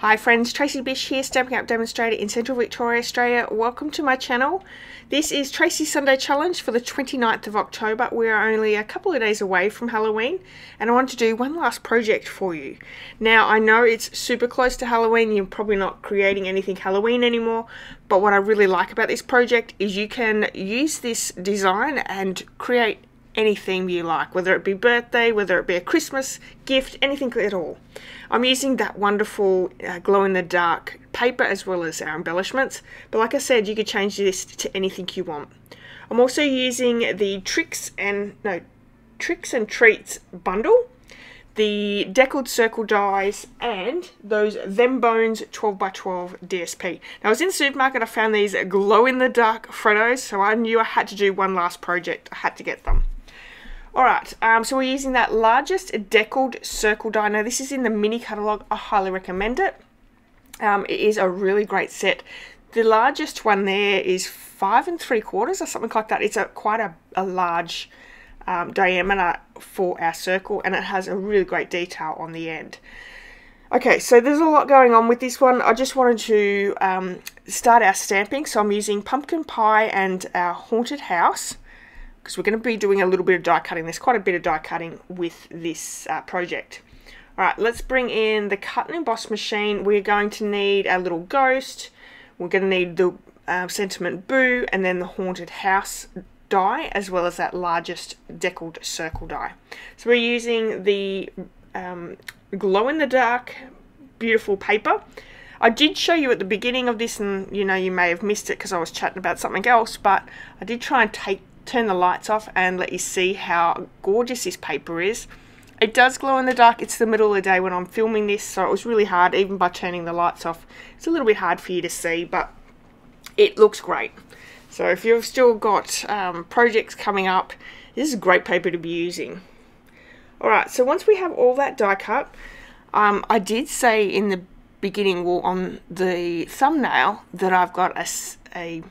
Hi friends, Tracy Bish here, Stampin' Up demonstrator in Central Victoria, Australia. Welcome to my channel. This is Tracy's Sunday Challenge for the 29th of October. We are only a couple of days away from Halloween and I want to do one last project for you. Now I know it's super close to Halloween, you're probably not creating anything Halloween anymore, but what I really like about this project is you can use this design and create any theme you like, whether it be birthday, whether it be a Christmas gift, anything at all. I'm using that wonderful glow-in-the-dark paper as well as our embellishments, but like I said, you could change this to anything you want. I'm also using the Tricks and Treats bundle, the deckled circle dies, and those Them Bones 12x12 DSP. Now I was in the supermarket, I found these glow-in-the-dark Freddos, so I knew I had to do one last project, I had to get them. Alright, so we're using that largest deckled circle die. Now this is in the mini catalogue, I highly recommend it. It is a really great set. The largest one there is 5 3/4 or something like that. It's quite a large diameter for our circle, and it has a really great detail on the end. Okay, so there's a lot going on with this one. I just wanted to start our stamping, so I'm using Pumpkin Pie and our Haunted House, because we're going to be doing a little bit of die cutting. There's quite a bit of die cutting with this project. Alright, let's bring in the cut and emboss machine. We're going to need our little ghost. We're going to need the Sentiment Boo and then the Haunted House die, as well as that largest deckled circle die. So we're using the glow-in-the-dark beautiful paper. I did show you at the beginning of this, and you know, you may have missed it because I was chatting about something else, but I did try and turn the lights off and let you see how gorgeous this paper is. It does glow in the dark. It's the middle of the day when I'm filming this, so it was really hard, even by turning the lights off. It's a little bit hard for you to see, but it looks great. So if you've still got projects coming up, this is a great paper to be using. Alright, so once we have all that die cut, I did say in the beginning, well, on the thumbnail, that I've got a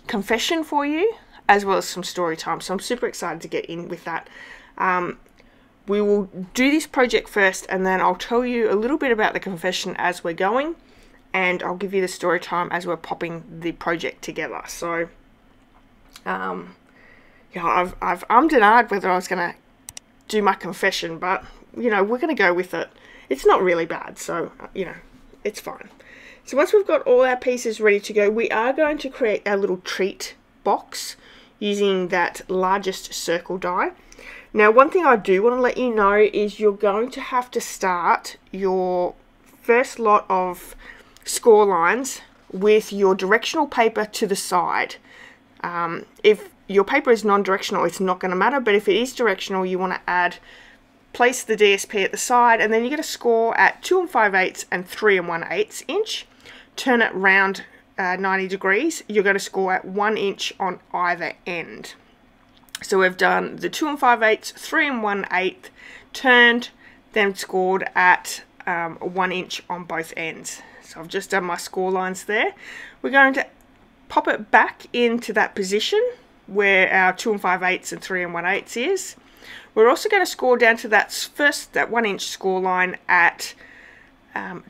confession for you, as well as some story time, so I'm super excited to get in with that. We will do this project first, and then I'll tell you a little bit about the confession as we're going, and I'll give you the story time as we're popping the project together. So, yeah, I've ummed and ahed whether I was going to do my confession, but, you know, we're going to go with it. It's not really bad, so, you know, it's fine. So once we've got all our pieces ready to go, we are going to create our little treat box using that largest circle die. Now one thing I do want to let you know is you're going to have to start your first lot of score lines with your directional paper to the side. If your paper is non-directional, it's not going to matter, but if it is directional, you want to place the DSP at the side, and then you get a score at 2 5/8 and 3 1/8 inch. Turn it round 90 degrees, you're going to score at 1 inch on either end. So we've done the 2 5/8, 3 1/8, turned, then scored at 1 inch on both ends. So I've just done my score lines there. We're going to pop it back into that position where our 2 5/8 and 3 1/8 is. We're also going to score down to that 1 inch score line at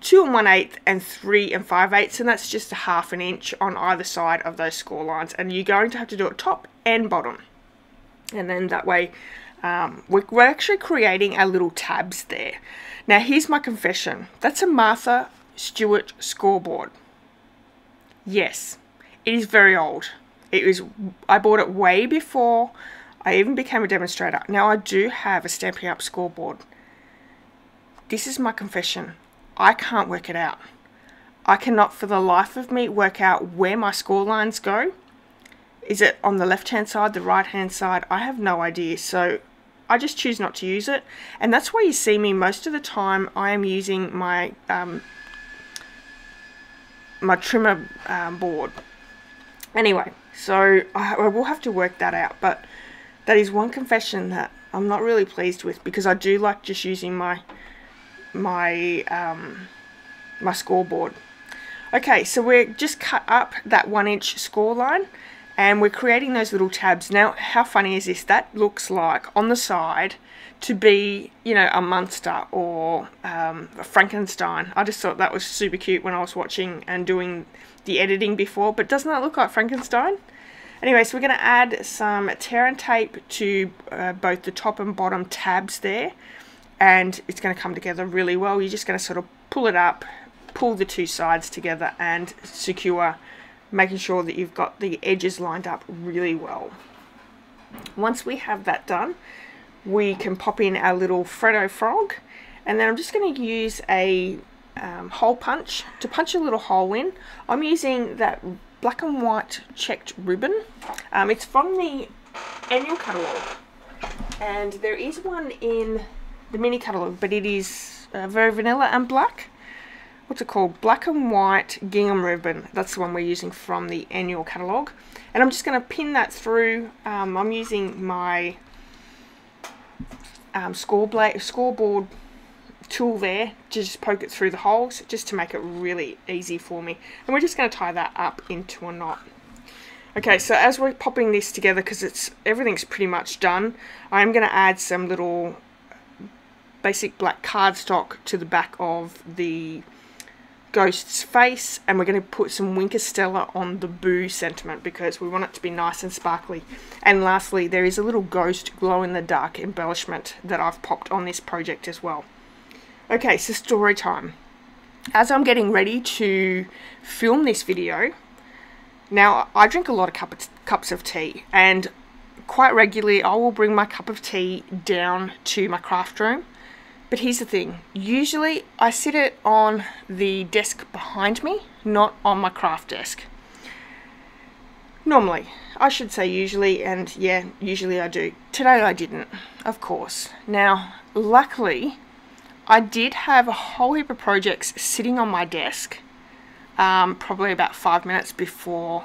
2 1/8 and 3 5/8, and that's just a 1/2 inch on either side of those score lines, and you're going to have to do it top and bottom, and then that way we're actually creating our little tabs there. Now here's my confession, that's a Martha Stewart scoreboard. Yes, it is very old. I bought it way before I even became a demonstrator. Now I do have a Stampin' Up scoreboard. This is my confession. I can't work it out. I cannot for the life of me work out where my score lines go. Is it on the left hand side, the right hand side? I have no idea, so I just choose not to use it, and that's why you see me most of the time I am using my my trimmer board. Anyway, so I will have to work that out, but that is one confession that I'm not really pleased with, because I do like just using my scoreboard. Okay, so we're just cut up that 1 inch score line, and we're creating those little tabs. Now, how funny is this? That looks like on the side to be, you know, a Munster or a Frankenstein. I just thought that was super cute when I was watching and doing the editing before, but doesn't that look like Frankenstein? Anyway, so we're going to add some tear and tape to both the top and bottom tabs there, and it's going to come together really well. You're just going to sort of pull it up, pull the two sides together and secure, making sure that you've got the edges lined up really well. Once we have that done, we can pop in our little Freddo frog, and then I'm just going to use a hole punch to punch a little hole in. I'm using that black and white checked ribbon. It's from the annual catalogue, and there is one in the mini catalogue, but it is very vanilla and black. What's it called? Black and white gingham ribbon. That's the one we're using from the annual catalogue, and I'm just going to pin that through. I'm using my scoreboard tool there to just poke it through the holes, just to make it really easy for me, and we're just going to tie that up into a knot. Okay, so as we're popping this together, because everything's pretty much done, I'm going to add some little basic black cardstock to the back of the ghost's face, and we're going to put some Wink of Stella on the boo sentiment because we want it to be nice and sparkly. And lastly, there is a little ghost glow-in-the-dark embellishment that I've popped on this project as well. Okay, so story time. As I'm getting ready to film this video, now I drink a lot of cups of tea, and quite regularly I will bring my cup of tea down to my craft room. But here's the thing, usually I sit it on the desk behind me, not on my craft desk. Normally, I should say usually, and yeah, usually I do. Today I didn't, of course. Now, luckily, I did have a whole heap of projects sitting on my desk, probably about 5 minutes before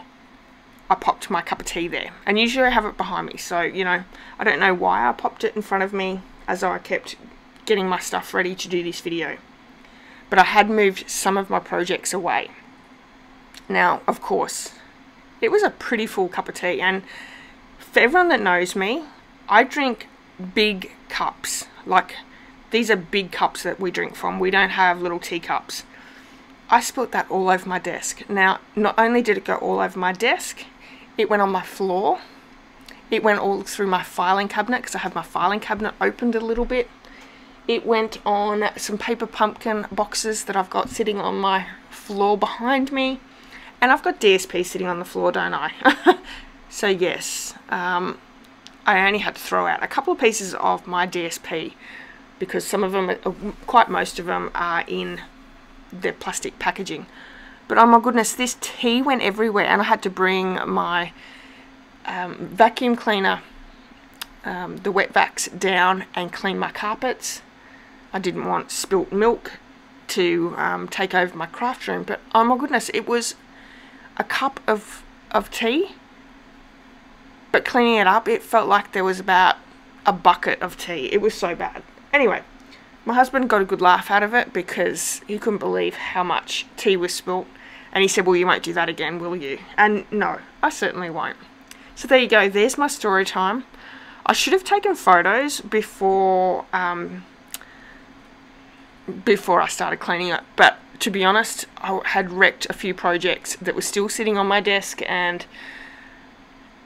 I popped my cup of tea there. And usually I have it behind me, so, you know, I don't know why I popped it in front of me as I kept getting my stuff ready to do this video, but I had moved some of my projects away. Now, of course, it was a pretty full cup of tea, and for everyone that knows me, I drink big cups. Like, these are big cups that we drink from. We don't have little teacups. I spilt that all over my desk. Now, not only did it go all over my desk, it went on my floor, it went all through my filing cabinet, because I have my filing cabinet opened a little bit. It went on some paper pumpkin boxes that I've got sitting on my floor behind me. And I've got DSP sitting on the floor, don't I? So yes, I only had to throw out a couple of pieces of my DSP because some of them, quite most of them, are in their plastic packaging. But oh my goodness, this tea went everywhere, and I had to bring my vacuum cleaner, the wet vacs, down and clean my carpets. I didn't want spilt milk to take over my craft room, but oh my goodness, it was a cup of tea, but cleaning it up, it felt like there was about a bucket of tea. It was so bad. Anyway, my husband got a good laugh out of it because he couldn't believe how much tea was spilt, and he said, well, you won't do that again, will you? And no, I certainly won't. So there you go, there's my story time. I should have taken photos before I started cleaning it, but to be honest, I had wrecked a few projects that were still sitting on my desk, and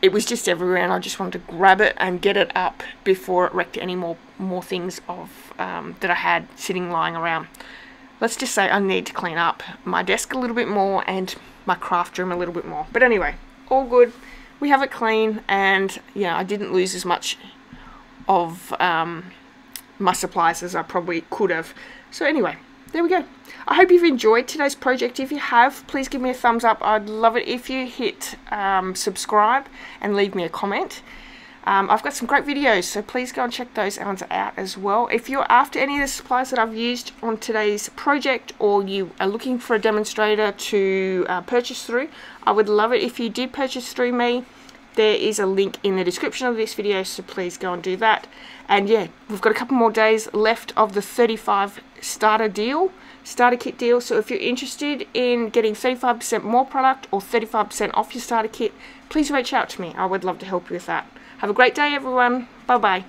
it was just everywhere, and I just wanted to grab it and get it up before it wrecked any more things of that I had sitting lying around. Let's just say I need to clean up my desk a little bit more and my craft room a little bit more. But anyway, all good. We have it clean, and yeah, I didn't lose as much of my supplies as I probably could have. So anyway, there we go. I hope you've enjoyed today's project. If you have, please give me a thumbs up. I'd love it if you hit subscribe and leave me a comment. I've got some great videos, so please go and check those ones out as well. If you're after any of the supplies that I've used on today's project, or you are looking for a demonstrator to purchase through, I would love it if you did purchase through me. There is a link in the description of this video, so please go and do that. And yeah, we've got a couple more days left of the 35 starter kit deal. So if you're interested in getting 35% more product or 35% off your starter kit, please reach out to me. I would love to help you with that. Have a great day, everyone. Bye bye.